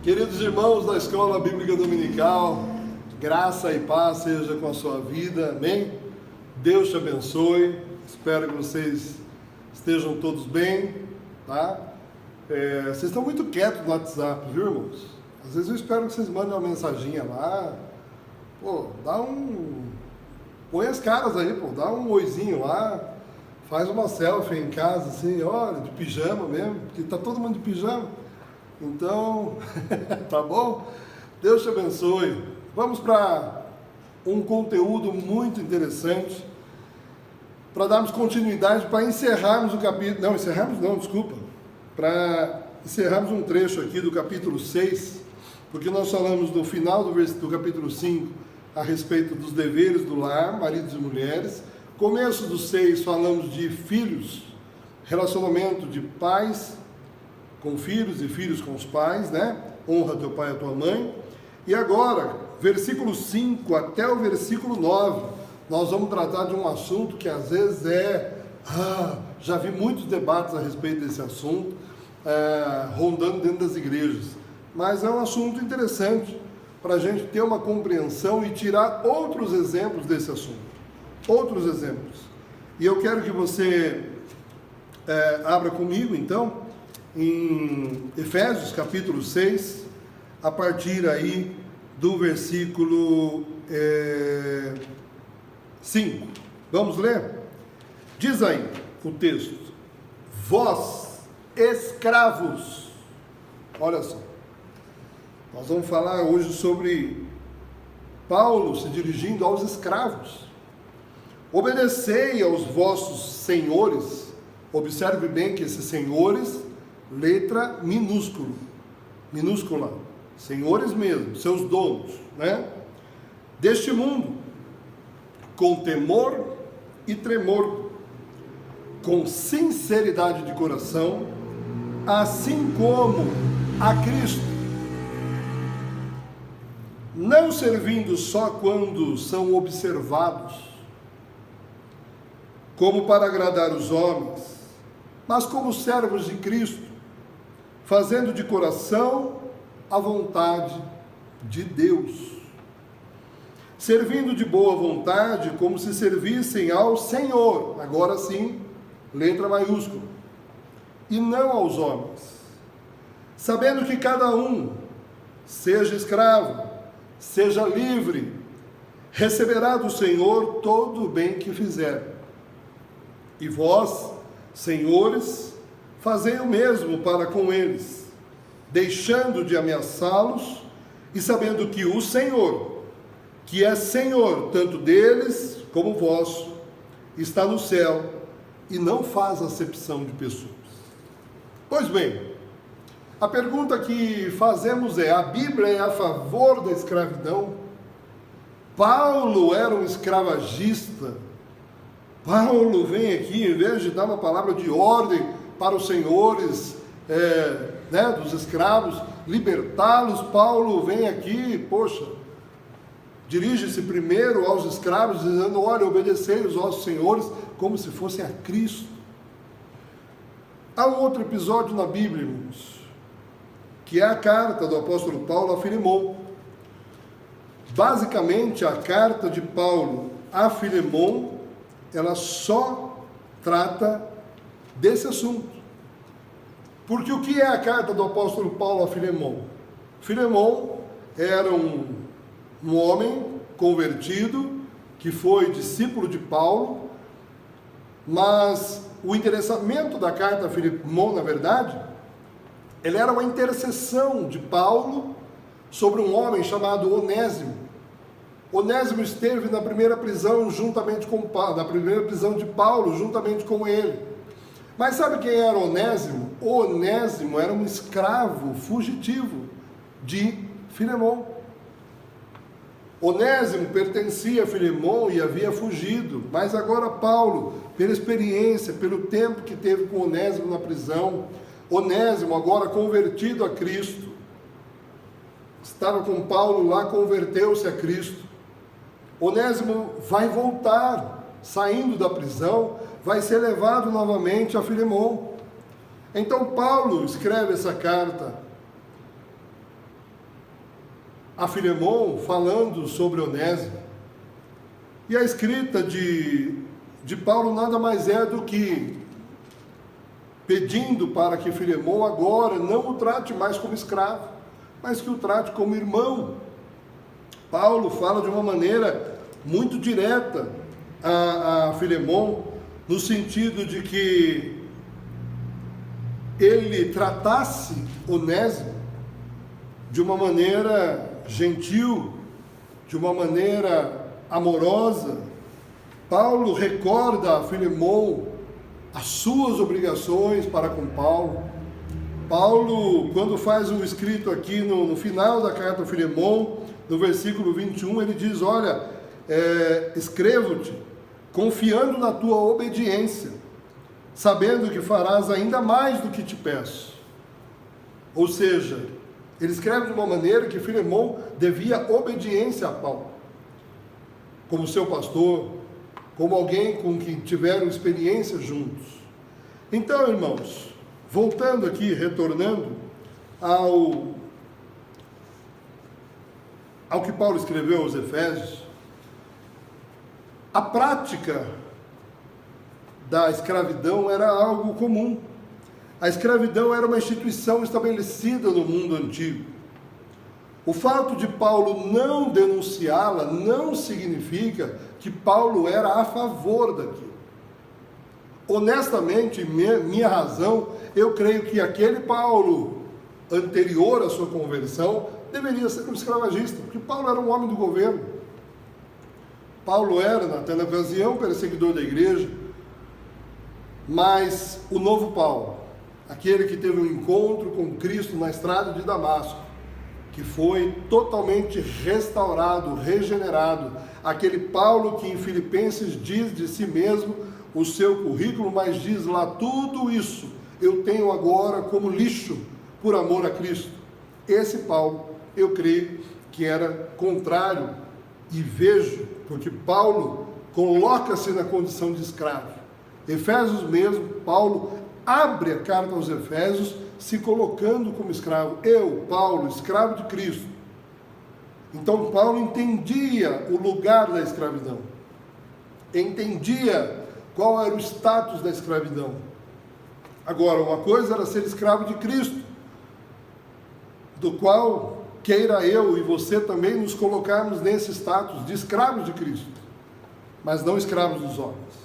Queridos irmãos da Escola Bíblica Dominical, graça e paz seja com a sua vida, amém? Deus te abençoe, espero que vocês estejam todos bem, tá? Vocês estão muito quietos no WhatsApp, viu, irmãos? Às vezes eu espero que vocês mandem uma mensaginha lá, põe as caras aí, dá um oizinho lá, faz uma selfie em casa, assim, olha, de pijama mesmo, porque tá todo mundo de pijama. Então, tá bom? Deus te abençoe. Vamos para um conteúdo muito interessante, para darmos continuidade, para encerrarmos o capítulo, para encerrarmos um trecho aqui do capítulo 6, porque nós falamos no final do capítulo 5, a respeito dos deveres do lar, maridos e mulheres. Começo do 6, falamos de filhos, relacionamento de pais com filhos e filhos com os pais, né? Honra teu pai e a tua mãe. E agora, versículo 5 até o versículo 9, nós vamos tratar de um assunto que às vezes já vi muitos debates a respeito desse assunto, rondando dentro das igrejas. Mas é um assunto interessante para a gente ter uma compreensão e tirar outros exemplos desse assunto. Outros exemplos. E eu quero que você abra comigo, então, em Efésios capítulo 6, a partir aí do versículo 5. Vamos ler? Diz aí o texto: vós, escravos. Olha só, nós vamos falar hoje sobre Paulo se dirigindo aos escravos. Obedecei aos vossos senhores. Observe bem que esses senhores, letra minúscula, senhores mesmo, seus donos, né? Deste mundo, com temor e tremor, com sinceridade de coração, assim como a Cristo, não servindo só quando são observados, como para agradar os homens, mas como servos de Cristo, fazendo de coração a vontade de Deus, servindo de boa vontade, como se servissem ao Senhor, agora sim, letra maiúscula, e não aos homens, sabendo que cada um, seja escravo, seja livre, receberá do Senhor todo o bem que fizer. E vós, senhores, fazei o mesmo para com eles, deixando de ameaçá-los e sabendo que o Senhor, que é Senhor tanto deles como vosso, está no céu e não faz acepção de pessoas. Pois bem, a pergunta que fazemos é: a Bíblia é a favor da escravidão? Paulo era um escravagista. Paulo vem aqui, em vez de dar uma palavra de ordem para os senhores dos escravos, libertá-los, Paulo vem aqui, dirige-se primeiro aos escravos, dizendo: olha, obedecei os vossos senhores como se fossem a Cristo. Há um outro episódio na Bíblia, irmãos, que é a carta do apóstolo Paulo a Filemon. Basicamente, a carta de Paulo a Filemon, ela só trata desse assunto. Porque o que é a carta do apóstolo Paulo a Filemon? Filemon era um homem convertido, que foi discípulo de Paulo, mas o interessamento da carta a Filemon, na verdade, ele era uma intercessão de Paulo sobre um homem chamado Onésimo. Onésimo esteve na primeira prisão juntamente com Paulo, na primeira prisão de Paulo juntamente com ele. Mas sabe quem era Onésimo? Onésimo era um escravo fugitivo de Filemon. Onésimo pertencia a Filemon e havia fugido, mas agora Paulo, pela experiência, pelo tempo que teve com Onésimo na prisão, Onésimo, agora convertido a Cristo, estava com Paulo lá, converteu-se a Cristo. Onésimo vai voltar, saindo da prisão, vai ser levado novamente a Filemon. Então Paulo escreve essa carta a Filemon falando sobre Onésimo. E a escrita de Paulo nada mais é do que pedindo para que Filemon agora não o trate mais como escravo, mas que o trate como irmão. Paulo fala de uma maneira muito direta a Filemon, no sentido de que ele tratasse Onésimo de uma maneira gentil, de uma maneira amorosa. Paulo recorda a Filemon as suas obrigações para com Paulo. Paulo, quando faz um escrito aqui no final da carta a Filemon, no versículo 21, ele diz: olha, escrevo-te confiando na tua obediência, sabendo que farás ainda mais do que te peço. Ou seja, ele escreve de uma maneira que Filemon devia obediência a Paulo, como seu pastor, como alguém com quem tiveram experiência juntos. Então, irmãos, voltando aqui, retornando ao que Paulo escreveu aos Efésios, a prática da escravidão era algo comum. A escravidão era uma instituição estabelecida no mundo antigo. O fato de Paulo não denunciá-la não significa que Paulo era a favor daquilo. Honestamente, minha razão, eu creio que aquele Paulo anterior à sua conversão deveria ser um escravagista, porque Paulo era um homem do governo. Paulo era, até na ocasião, perseguidor da igreja, mas o novo Paulo, aquele que teve um encontro com Cristo na estrada de Damasco, que foi totalmente restaurado, regenerado, aquele Paulo que em Filipenses diz de si mesmo o seu currículo, mas diz lá: tudo isso eu tenho agora como lixo por amor a Cristo. Esse Paulo, eu creio que era contrário, e vejo, porque Paulo coloca-se na condição de escravo. Efésios mesmo, Paulo abre a carta aos Efésios se colocando como escravo. Eu, Paulo, escravo de Cristo. Então Paulo entendia o lugar da escravidão, entendia qual era o status da escravidão. Agora, uma coisa era ser escravo de Cristo, do qual queira eu e você também nos colocarmos nesse status de escravos de Cristo, mas não escravos dos homens.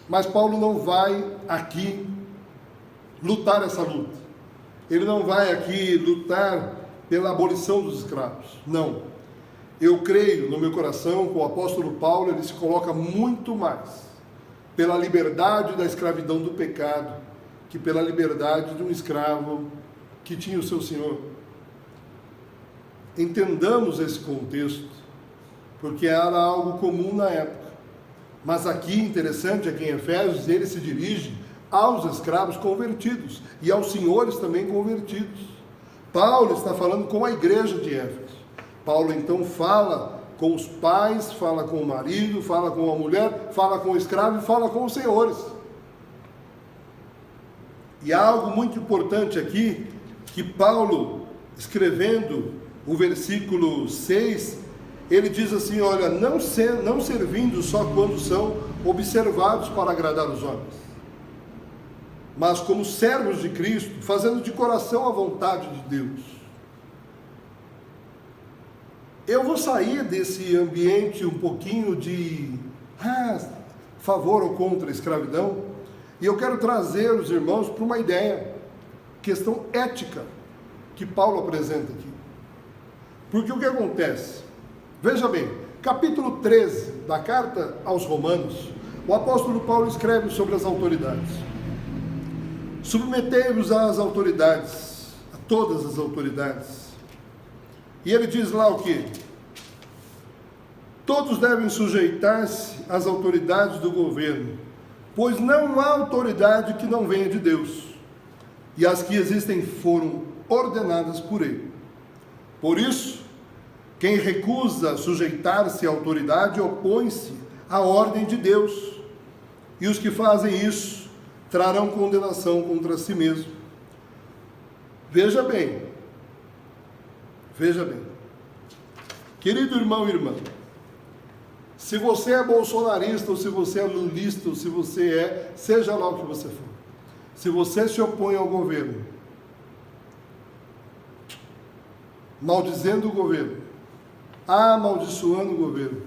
Mas Paulo não vai aqui lutar essa luta. Ele não vai aqui lutar pela abolição dos escravos. Não. Eu creio no meu coração que o apóstolo Paulo, ele se coloca muito mais pela liberdade da escravidão do pecado que pela liberdade de um escravo que tinha o seu senhor. Entendamos esse contexto, porque era algo comum na época. Mas aqui, interessante, aqui em Efésios, ele se dirige aos escravos convertidos e aos senhores também convertidos. Paulo está falando com a igreja de Éfeso. Paulo então fala com os pais, fala com o marido, fala com a mulher, fala com o escravo e fala com os senhores. E há algo muito importante aqui, que Paulo, escrevendo o versículo 6, ele diz assim: olha, não servindo só quando são observados para agradar os homens, mas como servos de Cristo, fazendo de coração a vontade de Deus. Eu vou sair desse ambiente um pouquinho de favor ou contra a escravidão, e eu quero trazer os irmãos para uma ideia, questão ética, que Paulo apresenta aqui. Porque o que acontece? Veja bem, capítulo 13 da carta aos Romanos, o apóstolo Paulo escreve sobre as autoridades. Submetei-vos às autoridades, a todas as autoridades. E ele diz lá o quê? Todos devem sujeitar-se às autoridades do governo, pois não há autoridade que não venha de Deus, e as que existem foram ordenadas por ele. Por isso, quem recusa sujeitar-se à autoridade opõe-se à ordem de Deus, e os que fazem isso trarão condenação contra si mesmo. Veja bem, Veja bem, querido irmão e irmã, se você é bolsonarista, ou se você é lulista, ou se você seja lá o que você for, se você se opõe ao governo, maldizendo o governo, amaldiçoando o governo,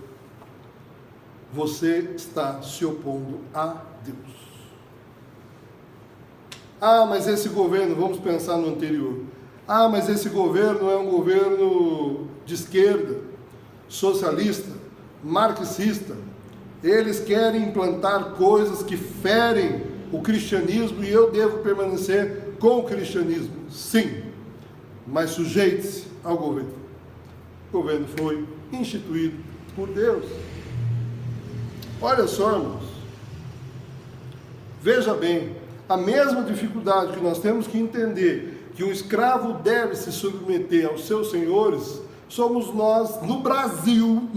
você está se opondo a Deus. Mas esse governo, vamos pensar no anterior, mas esse governo é um governo de esquerda, socialista, marxista, eles querem implantar coisas que ferem o cristianismo e eu devo permanecer com o cristianismo. Sim, mas sujeite-se ao governo. O governo foi instituído por Deus. Olha só, irmãos, veja bem, a mesma dificuldade que nós temos que entender que um escravo deve se submeter aos seus senhores, somos nós no Brasil,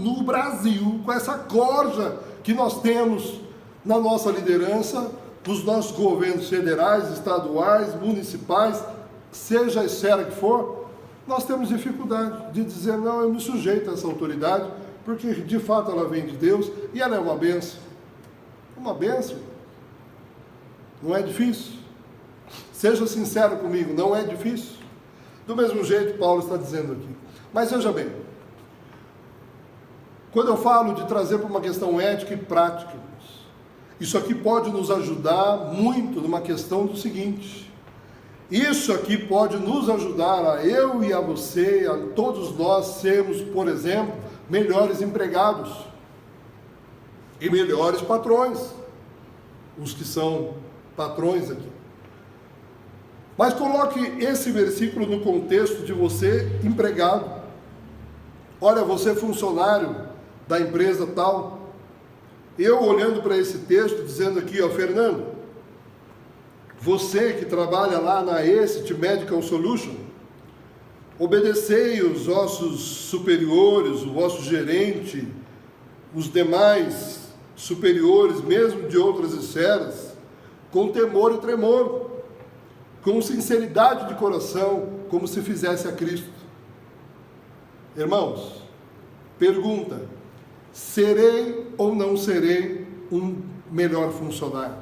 com essa corja que nós temos na nossa liderança, nos nossos governos federais, estaduais, municipais, seja a esfera que for, nós temos dificuldade de dizer, não, eu me sujeito a essa autoridade, porque de fato ela vem de Deus e ela é uma bênção. Uma bênção. Não é difícil. Seja sincero comigo, não é difícil. Do mesmo jeito Paulo está dizendo aqui. Mas veja bem, quando eu falo de trazer para uma questão ética e prática, isso aqui pode nos ajudar muito numa questão do seguinte: isso aqui pode nos ajudar a eu e a você, a todos nós sermos, por exemplo, melhores empregados e melhores patrões, os que são patrões aqui. Mas coloque esse versículo no contexto de você empregado. Olha, você funcionário da empresa tal. Eu olhando para esse texto, dizendo aqui, Fernando, você que trabalha lá na ESIT Medical Solution, obedecei os vossos superiores, o vosso gerente, os demais superiores, mesmo de outras esferas, com temor e tremor, com sinceridade de coração, como se fizesse a Cristo. Irmãos, pergunta: serei ou não serei um melhor funcionário?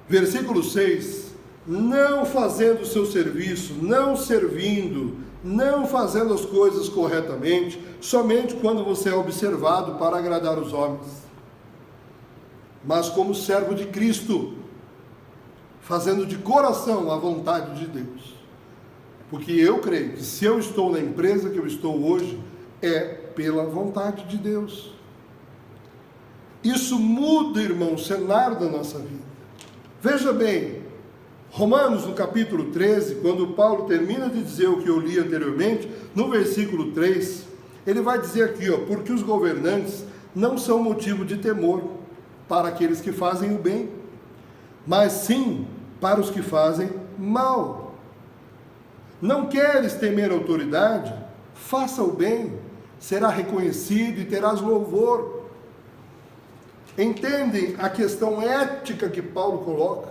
Versículo 6, não fazendo o seu serviço, não servindo, não fazendo as coisas corretamente, somente quando você é observado para agradar os homens, mas como servo de Cristo, fazendo de coração a vontade de Deus. Porque eu creio que se eu estou na empresa que eu estou hoje, é pela vontade de Deus. Isso muda, irmão, o cenário da nossa vida. Veja bem, Romanos no capítulo 13, quando Paulo termina de dizer o que eu li anteriormente, no versículo 3, ele vai dizer aqui, porque os governantes não são motivo de temor para aqueles que fazem o bem, mas sim para os que fazem mal. Não queres temer a autoridade? Faça o bem, será reconhecido e terás louvor. Entendem a questão ética que Paulo coloca?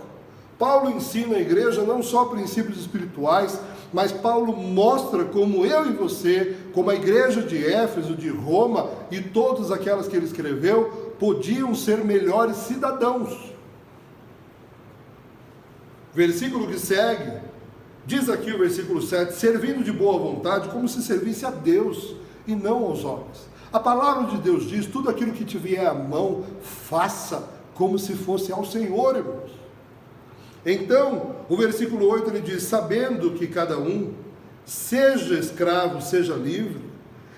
Paulo ensina a igreja não só princípios espirituais, mas Paulo mostra como eu e você, como a igreja de Éfeso, de Roma e todas aquelas que ele escreveu, podiam ser melhores cidadãos. Versículo que segue, diz aqui o versículo 7, servindo de boa vontade, como se servisse a Deus e não aos homens. A palavra de Deus diz, tudo aquilo que te vier à mão, faça como se fosse ao Senhor, irmãos. Então, o versículo 8 ele diz, sabendo que cada um, seja escravo, seja livre,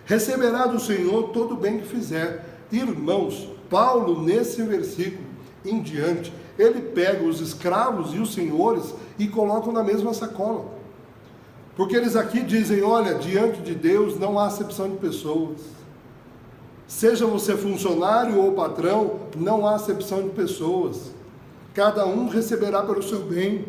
receberá do Senhor todo o bem que fizer. Irmãos, Paulo nesse versículo em diante, ele pega os escravos e os senhores e colocam na mesma sacola. Porque eles aqui dizem, olha, diante de Deus não há acepção de pessoas. Seja você funcionário ou patrão, não há acepção de pessoas. Cada um receberá pelo seu bem.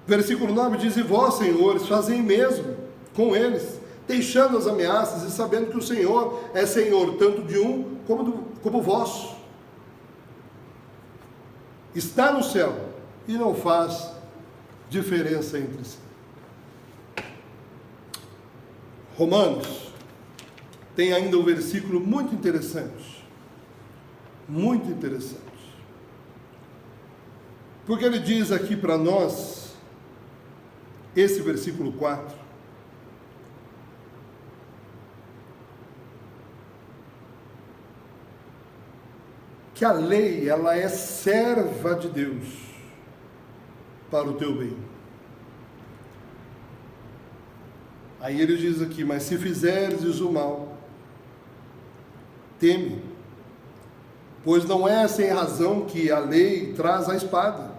Versículo 9 diz, e vós, senhores, fazei mesmo com eles, deixando as ameaças e sabendo que o Senhor é Senhor tanto de um como vosso. Está no céu e não faz diferença entre si. Romanos tem ainda um versículo muito interessante. Muito interessante. Porque ele diz aqui para nós, esse versículo 4, que a lei, ela é serva de Deus para o teu bem. Aí ele diz aqui, mas se fizeres o mal, teme, pois não é sem razão que a lei traz a espada,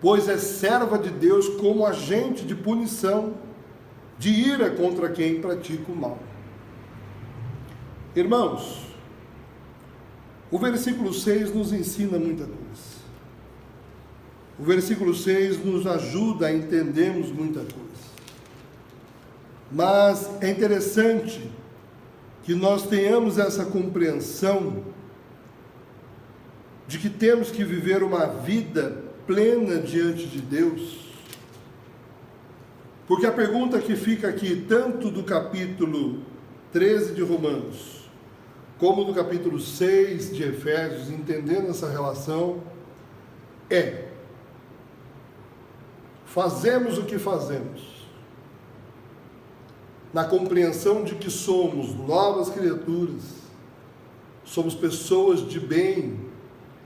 pois é serva de Deus como agente de punição, de ira contra quem pratica o mal. Irmãos, o versículo 6 nos ensina muita coisa. O versículo 6 nos ajuda a entendermos muita coisa. Mas é interessante que nós tenhamos essa compreensão de que temos que viver uma vida plena diante de Deus. Porque a pergunta que fica aqui, tanto do capítulo 13 de Romanos, como do capítulo 6 de Efésios, entendendo essa relação, é: fazemos o que fazemos na compreensão de que somos novas criaturas, somos pessoas de bem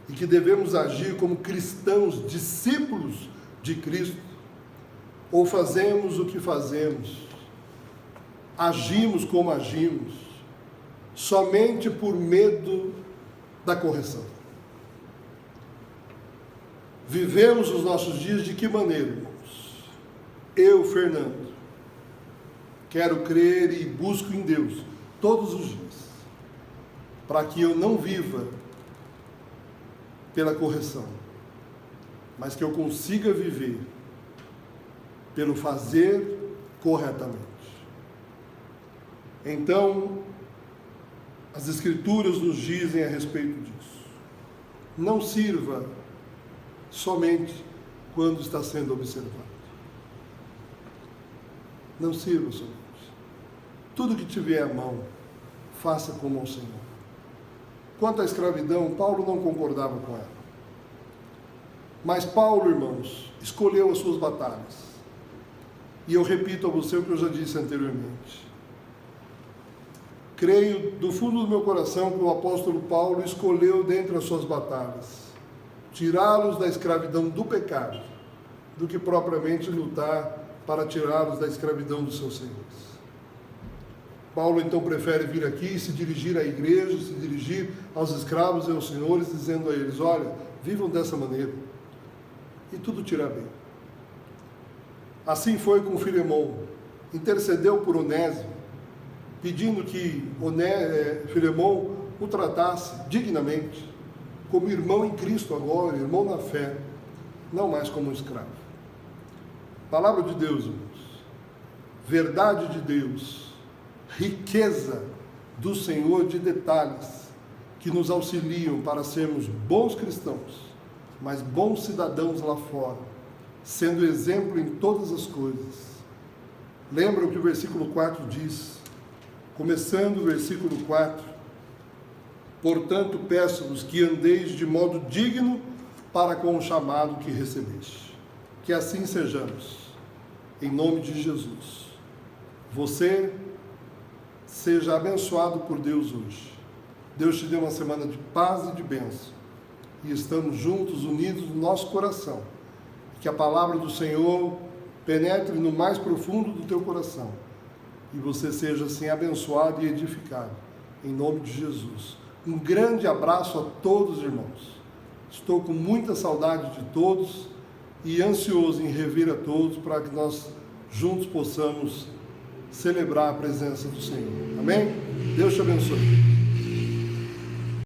e que devemos agir como cristãos, discípulos de Cristo, ou fazemos o que fazemos, agimos como agimos, somente por medo da correção? Vivemos os nossos dias de que maneira, irmãos? Eu, Fernando, quero crer e busco em Deus todos os dias, para que eu não viva pela correção, mas que eu consiga viver pelo fazer corretamente. Então, as Escrituras nos dizem a respeito disso. Não sirva somente quando está sendo observado. Não sirva somente. Tudo que tiver à mão, faça como ao Senhor. Quanto à escravidão, Paulo não concordava com ela. Mas Paulo, irmãos, escolheu as suas batalhas. E eu repito a você o que eu já disse anteriormente. Creio do fundo do meu coração que o apóstolo Paulo escolheu dentre as suas batalhas tirá-los da escravidão do pecado, do que propriamente lutar para tirá-los da escravidão dos seus senhores. Paulo então prefere vir aqui e se dirigir à igreja, se dirigir aos escravos e aos senhores, dizendo a eles: olha, vivam dessa maneira e tudo te irá bem. Assim foi com Filemão, intercedeu por Onésimo, pedindo que Filemão o tratasse dignamente, como irmão em Cristo agora, irmão na fé, não mais como um escravo. Palavra de Deus, irmãos, verdade de Deus, riqueza do Senhor de detalhes que nos auxiliam para sermos bons cristãos, mas bons cidadãos lá fora, sendo exemplo em todas as coisas. Lembra o que o versículo 4 diz? Começando o versículo 4: portanto, peço-vos que andeis de modo digno para com o chamado que recebeste. Que assim sejamos, em nome de Jesus. Você seja abençoado por Deus hoje. Deus te deu uma semana de paz e de bênção. E estamos juntos, unidos no nosso coração. Que a palavra do Senhor penetre no mais profundo do teu coração. E você seja assim abençoado e edificado. Em nome de Jesus. Um grande abraço a todos, irmãos. Estou com muita saudade de todos e ansioso em rever a todos para que nós juntos possamos celebrar a presença do Senhor. Amém? Deus te abençoe.